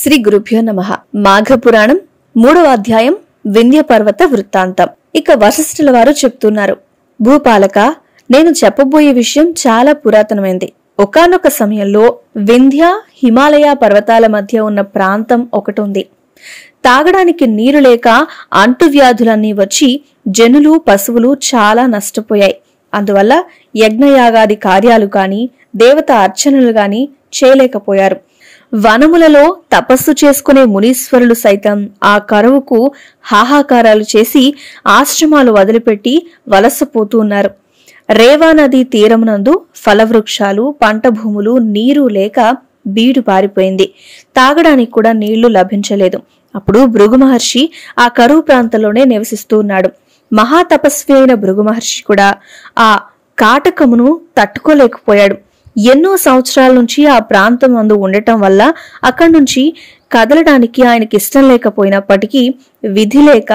శ్రీ గురుభ్యో నమః. మాఘ పురాణం 3వ అధ్యాయం వింధ్య పర్వత వృత్తాంతం. ఇక వశిష్ఠుల వారు చెప్తున్నారు, భూపాలక, నేను చెప్పబోయే విషయం చాలా పురాతనమైంది. ఒకానొక సమయంలో వింధ్య హిమాలయ పర్వతాల మధ్య ఉన్న ప్రాంతం ఒకటి ఉంది. తాగడానికి నీరు లేక అంటువ్యాధులన్నీ వచ్చి జనులు పశువులు చాలా నష్టపోయాయి. అందువల్ల యజ్ఞయాగాది కార్యాలు కాని దేవత అర్చనలు గాని చేయలేకపోయారు. వనములలో తపస్సు చేసుకునే మునీశ్వరులు సైతం ఆ కరువుకు హాహాకారాలు చేసి ఆశ్రమాలు వదిలిపెట్టి వలసపోతూ ఉన్నారు. రేవా నదీ తీరమునందు ఫలవృక్షాలు, పంట భూములు నీరు లేక బీడు పారిపోయింది. తాగడానికి కూడా నీళ్లు లభించలేదు. అప్పుడు భృగు మహర్షి ఆ కరువు ప్రాంతంలోనే నివసిస్తూ ఉన్నాడు. మహాతపస్వి అయిన భృగు మహర్షి కూడా ఆ కాటకమును తట్టుకోలేకపోయాడు. ఎన్నో సంవత్సరాల నుంచి ఆ ప్రాంతం అందు ఉండటం వల్ల అక్కడి నుంచి కదలడానికి ఆయనకి ఇష్టం లేకపోయినప్పటికీ విధి లేక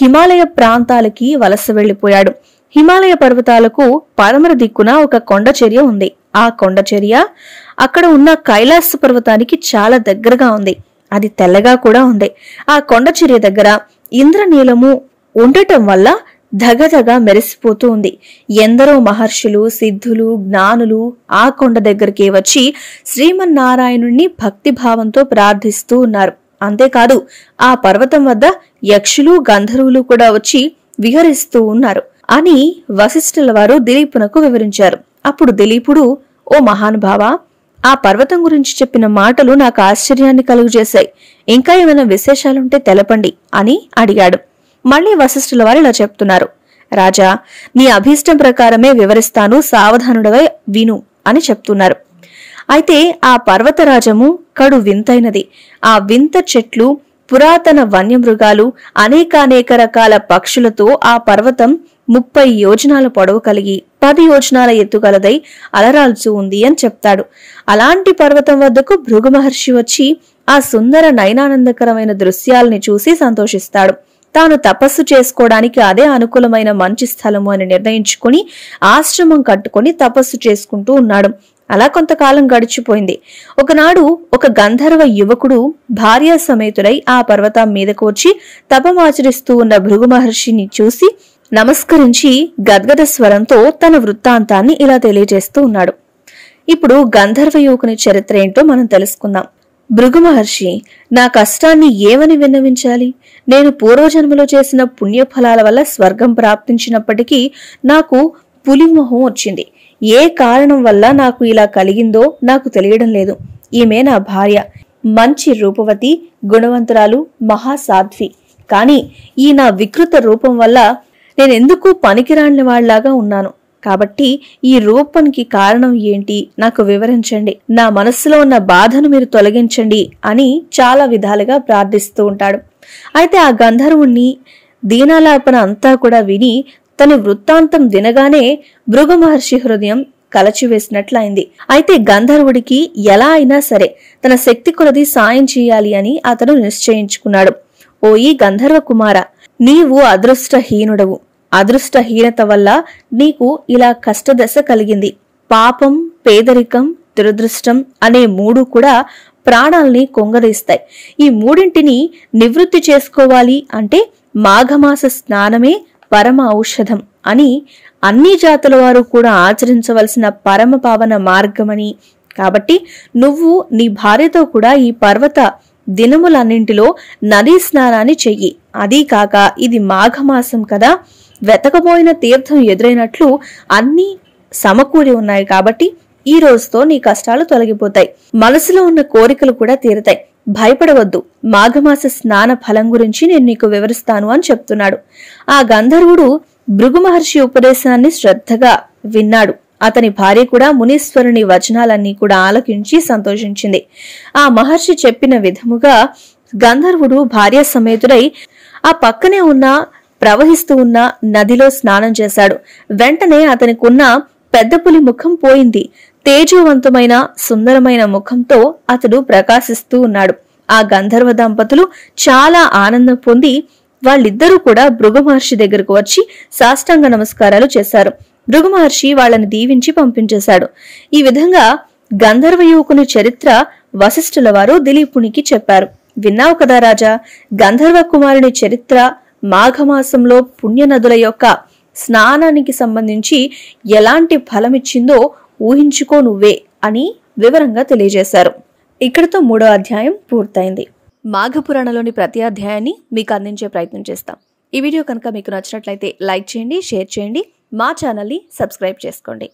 హిమాలయ ప్రాంతాలకి వలస వెళ్లిపోయాడు. హిమాలయ పర్వతాలకు పరమర దిక్కున ఒక కొండచర్య ఉంది. ఆ కొండచర్య అక్కడ ఉన్న కైలాస పర్వతానికి చాలా దగ్గరగా ఉంది. అది తెల్లగా కూడా ఉంది. ఆ కొండచర్య దగ్గర ఇంద్రనీలము ఉండటం వల్ల ధగధగ మెరిసిపోతూ ఉంది. ఎందరో మహర్షులు, సిద్ధులు, జ్ఞానులు ఆ కొండ దగ్గరికి వచ్చి శ్రీమన్నారాయణుణ్ణి భక్తిభావంతో ప్రార్థిస్తూ ఉన్నారు. అంతేకాదు ఆ పర్వతం వద్ద యక్షులు, గంధర్వులు కూడా వచ్చి విహరిస్తూ ఉన్నారు అని వశిష్ఠుల వారు దిలీపునకు వివరించారు. అప్పుడు దిలీపుడు, ఓ మహానుభావ, ఆ పర్వతం గురించి చెప్పిన మాటలు నాకు ఆశ్చర్యాన్ని కలుగజేశాయి. ఇంకా ఏమైనా విశేషాలుంటే తెలపండి అని అడిగాడు. మళ్లీ వశిష్ఠుల వారు ఇలా చెప్తున్నారు, రాజా, నీ అభీష్టం ప్రకారమే వివరిస్తాను, సావధానుడవై విను అని చెప్తున్నారు. అయితే ఆ పర్వతరాజము కడు వింతైనది. ఆ వింత చెట్లు, పురాతన వన్యమృగాలు, అనేకానేక రకాల పక్షులతో ఆ పర్వతం 30 యోజనాల పొడవు కలిగి 10 యోజనాల ఎత్తుగలదై అలరాల్చు ఉంది అని చెప్తాడు. అలాంటి పర్వతం వద్దకు భృగు మహర్షి వచ్చి ఆ సుందర నయనానందకరమైన దృశ్యాల్ని చూసి సంతోషిస్తాడు. తాను తపస్సు చేసుకోవడానికి అదే అనుకూలమైన మంచి స్థలము అని నిర్ణయించుకుని ఆశ్రమం కట్టుకుని తపస్సు చేసుకుంటూ ఉన్నాడు. అలా కొంతకాలం గడిచిపోయింది. ఒకనాడు ఒక గంధర్వ యువకుడు భార్యా సమేతుడై ఆ పర్వతం మీదకు వచ్చి తపమాచరిస్తూ ఉన్న భృగు మహర్షిని చూసి నమస్కరించి గద్గద స్వరంతో తన వృత్తాంతాన్ని ఇలా తెలియజేస్తూ ఉన్నాడు. ఇప్పుడు గంధర్వ యువకుని చరిత్ర ఏంటో మనం తెలుసుకుందాం. భృగు మహర్షి, నా కష్టాన్ని ఏమని విన్నవించాలి? నేను పూర్వజన్మలో చేసిన పుణ్యఫలాల వల్ల స్వర్గం ప్రాప్తించినప్పటికీ నాకు పులిమోహం వచ్చింది. ఏ కారణం వల్ల నాకు ఇలా కలిగిందో నాకు తెలియడం లేదు. ఈమె నా భార్య, మంచి రూపవతి, గుణవంతురాలు, మహాసాధ్వి. కాని ఈ నా వికృత రూపం వల్ల నేనెందుకు పనికిరాని వాళ్లాగా ఉన్నాను. కాబట్టి ఈ రూపానికి కారణం ఏంటి నాకు వివరించండి. నా మనస్సులో ఉన్న బాధను మీరు తొలగించండి అని చాలా విధాలుగా ప్రార్థిస్తూ ఉంటాడు. అయితే ఆ గంధర్వుణ్ణి దీనాలాపన అంతా కూడా విని తన వృత్తాంతం వినగానే భృగు మహర్షి హృదయం కలచివేసినట్లయింది. అయితే గంధర్వుడికి ఎలా అయినా సరే తన శక్తి కొలది సాయం చేయాలి అని అతను నిశ్చయించుకున్నాడు. ఓ ఈ గంధర్వ కుమార, నీవు అదృష్టహీనుడవు. అదృష్టహీనత వల్ల నీకు ఇలా కష్టదశ కలిగింది. పాపం, పేదరికం, దురదృష్టం అనే 3 కూడా ప్రాణాల్ని కొంగదీస్తాయి. ఈ 3ంటిని నివృత్తి చేసుకోవాలి అంటే మాఘమాస స్నానమే పరమ ఔషధం అని అన్ని జాతుల వారు కూడా ఆచరించవలసిన పరమ పావన మార్గమని, కాబట్టి నువ్వు నీ భార్యతో కూడా ఈ పర్వత దినములన్నింటిలో నదీ స్నానాన్ని చెయ్యి. అదీ కాక ఇది మాఘమాసం కదా, వెతకబోయిన తీర్థం ఎదురైనట్లు అన్నీ సమకూరి ఉన్నాయి. కాబట్టి ఈ రోజుతో నీ కష్టాలు తొలగిపోతాయి. మనసులో ఉన్న కోరికలు కూడా తీరుతాయి. భయపడవద్దు. మాఘమాస స్నాన ఫలం గురించి నేను నీకు వివరిస్తాను అని చెప్తున్నాడు. ఆ గంధర్వుడు భృగు మహర్షి ఉపదేశాన్ని శ్రద్ధగా విన్నాడు. అతని భార్య కూడా మునీశ్వరుని వచనాలన్నీ కూడా ఆలకించి సంతోషించింది. ఆ మహర్షి చెప్పిన విధముగా గంధర్వుడు భార్య సమేతుడై ఆ పక్కనే ఉన్న ప్రవహిస్తూ ఉన్న నదిలో స్నానం చేశాడు. వెంటనే అతనికున్న పెద్ద పులి ముఖం పోయింది. తేజోవంతమైన సుందరమైన ముఖంతో అతడు ప్రకాశిస్తూ ఉన్నాడు. ఆ గంధర్వ దంపతులు చాలా ఆనందం పొంది వాళ్ళిద్దరూ కూడా భృగు మహర్షి దగ్గరకు వచ్చి సాష్టాంగ నమస్కారాలు చేశారు. భృగు మహర్షి వాళ్ళని దీవించి పంపించేశాడు. ఈ విధంగా గంధర్వ యువకుని చరిత్ర వశిష్ఠుల వారు దిలీపునికి చెప్పారు. విన్నావు కదా రాజా, గంధర్వ కుమారుని చరిత్ర, మాఘమాసంలో పుణ్యనదుల యొక్క స్నానానికి సంబంధించి ఎలాంటి ఫలమిచ్చిందో ఊహించుకో నువ్వే అని వివరంగా తెలియజేశారు. ఇక్కడితో 3వ అధ్యాయం పూర్తయింది. మాఘపురాణంలోని ప్రతి అధ్యాయాన్ని మీకు అందించే ప్రయత్నం చేస్తాం. ఈ వీడియో కనుక మీకు నచ్చినట్లయితే లైక్ చేయండి, షేర్ చేయండి, మా ఛానల్ని సబ్స్క్రైబ్ చేసుకోండి.